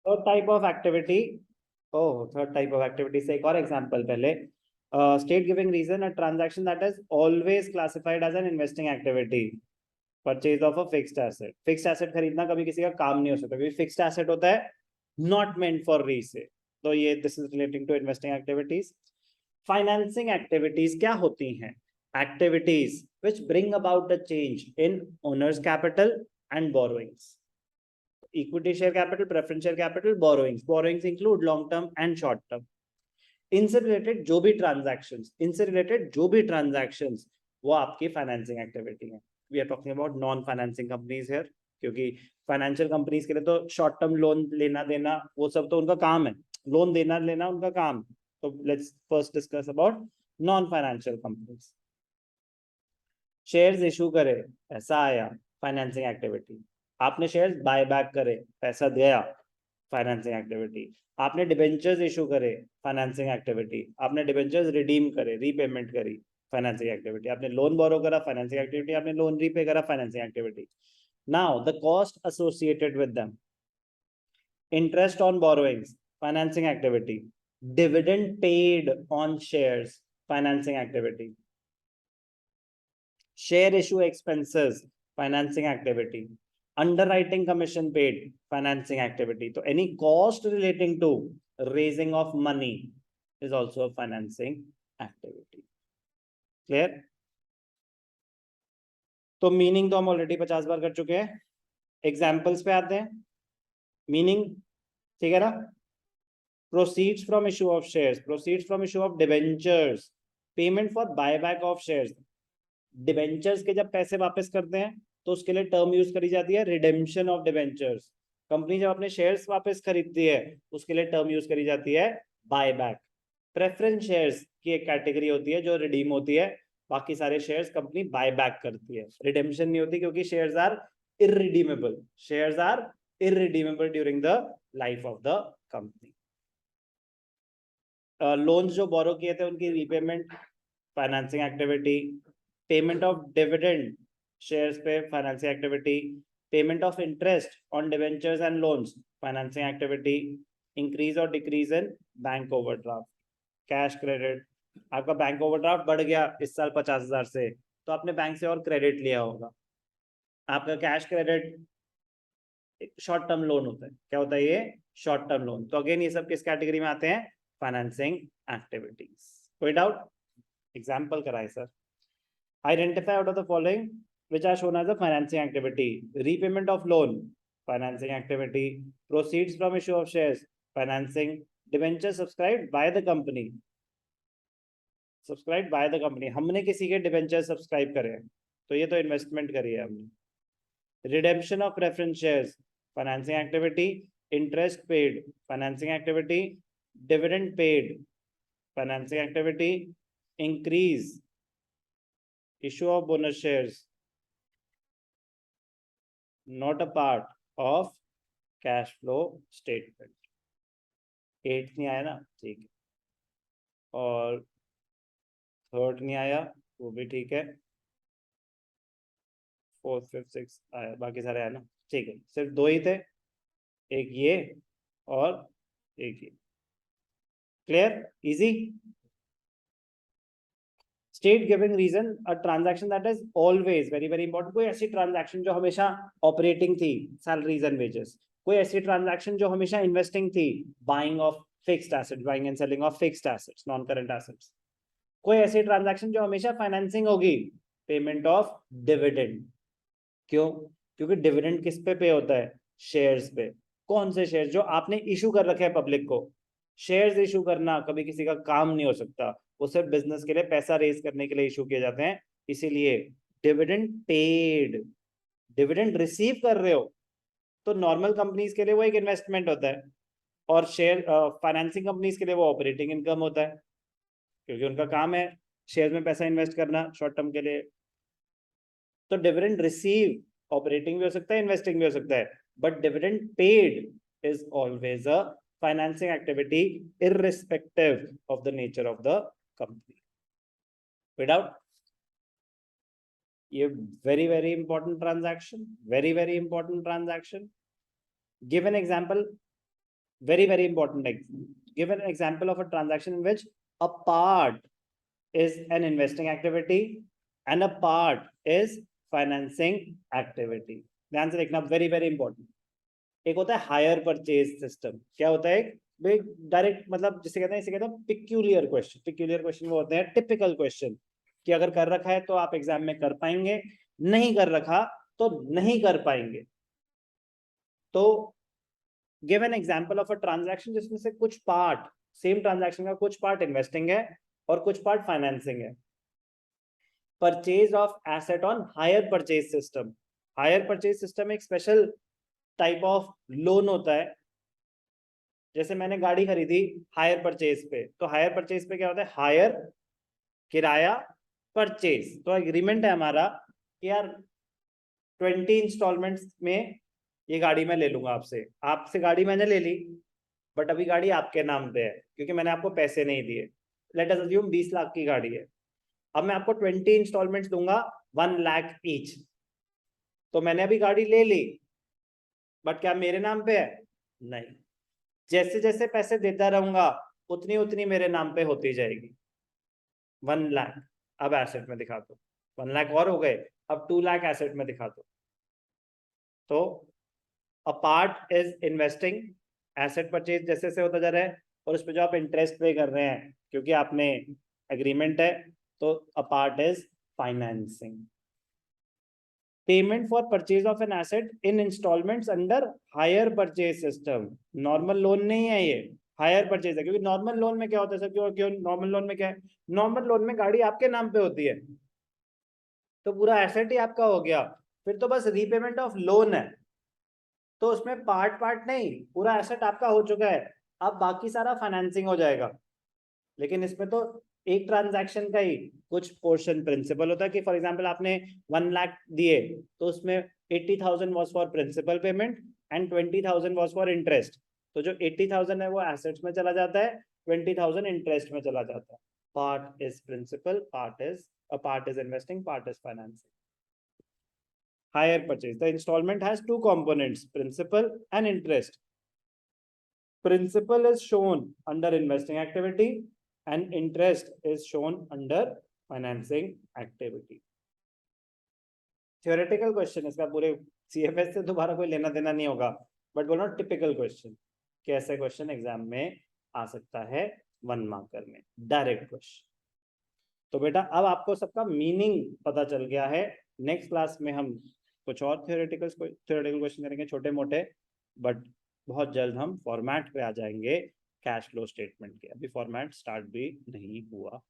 Third type of activity, oh third type of activity से एक और एग्जांपल पहले, state giving reason a transaction that is always classified as an investing activity, purchase of a fixed asset. Fixed asset खरीदना कभी किसी का काम नहीं हो सकता क्योंकि फिक्स्ड एसेट होता है नॉट मेंट फॉर रीसेल। तो ये this is relating to investing activities. Financing activities क्या होती हैं? Activities which bring about the change in owners capital and borrowings. Equity share capital, preference share capital, borrowings. Borrowings include long term and short term. इनसे related जो भी transactions, वो आपकी financing activity है। We are talking about non financing companies here, क्योंकि financial companies के लिए तो शॉर्ट टर्म लोन लेना देना वो सब तो उनका काम है, लोन देना लेना उनका काम। तो let's first discuss about non financial companies. Shares issue करे, पैसा आया, फाइनेंसिंग एक्टिविटी। आपने शेयर्स बाय बैक करे, पैसा दिया, फाइनेंसिंग एक्टिविटी। आपने डिबेंचर्स इशू करे, फाइनेंसिंग एक्टिविटी। आपने डिबेंचर्स रिडीम करे, रीपेमेंट करी, फाइनेंसिंग एक्टिविटी। आपने लोन बोरो करा, फाइनेंसिंग एक्टिविटी। आपने लोन रीपे करा, financing activity. Now the cost associated with them, interest on borrowings, financing activity, dividend paid on shares, financing activity, share issue expenses, financing activity, underwriting commission paid, financing activity. So any cost relating to raising of money is also a financing activity. Clear? तो meaning तो हम already 50 बार कर चुके हैं, examples पे आते हैं। Meaning ठीक है ना? proceeds from issue of shares, proceeds from issue of debentures, payment for buyback of shares। Debentures के जब पैसे वापस करते हैं तो उसके लिए टर्म यूज करी जाती है रिडेम्पशन ऑफ डिबेंचर्स। कंपनी जब अपने शेयर्स वापस खरीदती है उसके लिए टर्म यूज करी जाती है बायबैक। प्रेफरेंस शेयर्स की एक कैटेगरी होती है जो रिडीम होती है, बाकी सारे शेयर्स कंपनी बायबैक करती है, रिडेम्पशन नहीं होती क्योंकि shares are irredeemable, shares are irredeemable during the life of the company. Loans जो बोरो किए थे उनकी repayment, financing activity. Payment of dividend shares पे, financing activity. Payment of interest on debentures and loans, financing activity. Increase और decrease in bank overdraft, cash credit. आपका bank overdraft बढ़ गया इस साल 50,000 से, तो आपने बैंक से और क्रेडिट लिया होगा। आपका cash credit short term loan होता है। क्या होता है ये? Short term loan. तो अगेन ये सब किस कैटेगरी में आते हैं? Financing activities. कोई डाउट? एग्जाम्पल कराए sir. Identify out of the following which are shown as a financing activity: repayment of loan, financing activity; proceeds from issue of shares, financing; debenture subscribed by the company, subscribed by the company। हमने किसी के debenture subscribe करे हैं तो ये तो investment करी है हमने। Redemption of preference shares, financing activity. Interest paid, financing activity. Dividend paid, financing activity. Increase, issue of bonus shares, not a part of cash flow statement। 8th नहीं आया ना, ठीक है। और 3rd नहीं आया, वो भी ठीक है। 4th 5th 6th आया, बाकी सारे आया ना, ठीक है। सिर्फ 2 ही थे, एक ये और एक ये। Clear? Easy. State giving reason a transaction that is always, very very important, कोई ऐसी ट्रांजैक्शन जो हमेशा ऑपरेटिंग थी, सैलरीज एंड वेजेस। कोई ऐसी ट्रांजैक्शन जो हमेशा इन्वेस्टिंग थी, buying of fixed assets, buying and selling of fixed assets, non current assets. कोई ऐसी ट्रांजैक्शन जो हमेशा फाइनेंसिंग होगी, पेमेंट ऑफ डिविडेंड। क्यों? क्योंकि डिविडेंड किस पे होता है? शेयर्स पे। कौन से शेयर्स? जो आपने इशू कर रखे हैं पब्लिक को। शेयर्स इशू करना कभी किसी का काम नहीं हो सकता, वो सिर्फ बिजनेस के लिए पैसा रेज करने के लिए इशू किए जाते हैं। इसीलिए डिविडेंड पेड, डिविडेंड रिसीव कर रहे हो तो नॉर्मल कंपनीज के लिए वो एक इन्वेस्टमेंट होता है, और शेयर फाइनेंसिंग कंपनीज के लिए वो ऑपरेटिंग इनकम होता है, क्योंकि उनका काम है शेयर में पैसा इन्वेस्ट करना शॉर्ट टर्म के लिए। तो डिविडेंड रिसीव ऑपरेटिंग भी हो सकता है, इन्वेस्टिंग भी हो सकता है, but dividend paid is always a financing activity irrespective of the nature of the company। Without ये very very important transaction, very very important transaction। Give an example। very important. Give an example of a transaction in which a part is an investing activity and a part is financing activity. ध्यान से देखना, very important. एक होता है higher purchase system. क्या होता है? Direct मतलब जिसे कहते हैं, इसे कहते हैं पिक्यूलियर क्वेश्चन. पिक्यूलियर क्वेश्चन वो होते हैं टिपिकल क्वेश्चन कि अगर कर रखा है तो आप एग्जाम में कर पाएंगे, नहीं कर रखा तो नहीं कर पाएंगे. तो give an example of a transaction जिसमें से कुछ पार्ट, सेम ट्रांजैक्शन का कुछ पार्ट इन्वेस्टिंग है और कुछ पार्ट फाइनेंसिंग है. Purchase of asset on higher purchase system. Higher purchase system एक स्पेशल टाइप ऑफ लोन होता है. जैसे मैंने गाड़ी खरीदी हायर परचेज पे, तो हायर परचेज पे क्या होता है? हायर, किराया, परचेज. तो एग्रीमेंट है हमारा कि यार 20 इंस्टॉलमेंट्स में ये गाड़ी मैं ले लूंगा आपसे. आपसे गाड़ी मैंने ले ली, बट अभी गाड़ी आपके नाम पे है क्योंकि मैंने आपको पैसे नहीं दिए. लेट अस अज्यूम 20 लाख की गाड़ी है. अब मैं आपको 20 इंस्टॉलमेंट्स दूंगा 1 लाख ईच. तो मैंने अभी गाड़ी ले ली, बट क्या मेरे नाम पे है? नहीं. जैसे जैसे पैसे देता रहूंगा उतनी उतनी मेरे नाम पे होती जाएगी. 1 लाख अब एसेट में दिखा दो, 1 लाख और हो गए, अब 2 लाख एसेट में दिखा दो. तो a part is investing, asset purchase जैसे से होता जा रहा है, और उस पर जो आप इंटरेस्ट पे कर रहे हैं क्योंकि आपने एग्रीमेंट है, तो a part is financing. Payment for purchase of an asset in instalments under hire purchase system. Normal loan नहीं है ये, हायर परचेज है. क्योंकि नॉर्मल लोन में क्या होता है सर? क्यों नॉर्मल लोन में क्या है? नॉर्मल लोन में गाड़ी आपके नाम पे होती है, तो पूरा एसेट ही आपका हो गया, फिर तो बस रीपेमेंट ऑफ लोन है. तो उसमें पार्ट नहीं, पूरा एसेट आपका हो चुका है, अब बाकी सारा फाइनेंसिंग हो जाएगा. लेकिन इसमें तो एक ट्रांजैक्शन का ही कुछ पोर्शन प्रिंसिपल होता है कि फॉर एग्जांपल आपने 1 लाख दिए, तो उसमें 80,000 was for principal payment and 20,000 was for interest. तो जो 80,000 है वो एसेट्स में चला जाता है, 20,000 इंटरेस्ट में चला जाता है. Part is principal, part is investing, part is financing. Hire purchase. The installment has two components, principal and interest. Principal is shown under investing activity and interest is shown under financing activity. Theoretical question, इसका पूरे CFS से दोबारा कोई लेना देना नहीं होगा, but बोलो टिपिकल क्वेश्चन कि ऐसे क्वेश्चन एग्जाम में आ सकता है 1 मार्कर में, डायरेक्ट क्वेश्चन. तो बेटा अब आपको सबका मीनिंग पता चल गया है. नेक्स्ट क्लास में हम कुछ और थ्योरेटिकल क्वेश्चन करेंगे छोटे मोटे, बट बहुत जल्द हम फॉर्मेट पे आ जाएंगे कैश फ्लो स्टेटमेंट के. अभी फॉर्मेट स्टार्ट भी नहीं हुआ.